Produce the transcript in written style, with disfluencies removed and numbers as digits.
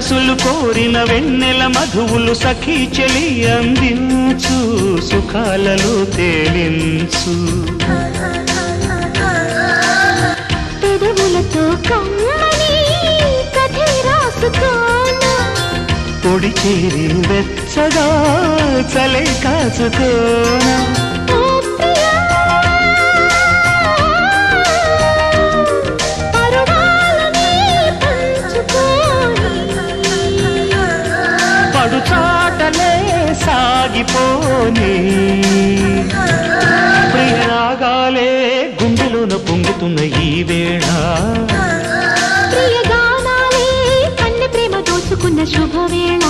మనసులు కోరిన వెన్నెల మధువులు సఖీ చెలి అందించు సుఖాలలో తేలించు పెదవులతో కమ్మని కథే రాసుకోనా పొడి చేరి వెచ్చగా చలే కాచుకోనా పడుచాటలే సాగిపోని ప్రియరాగాలే గుండెలోన పొంగుతున్న ఈ వేళ ప్రియగానాలే కన్నె ప్రేమ దోచుకున్న శుభవేళ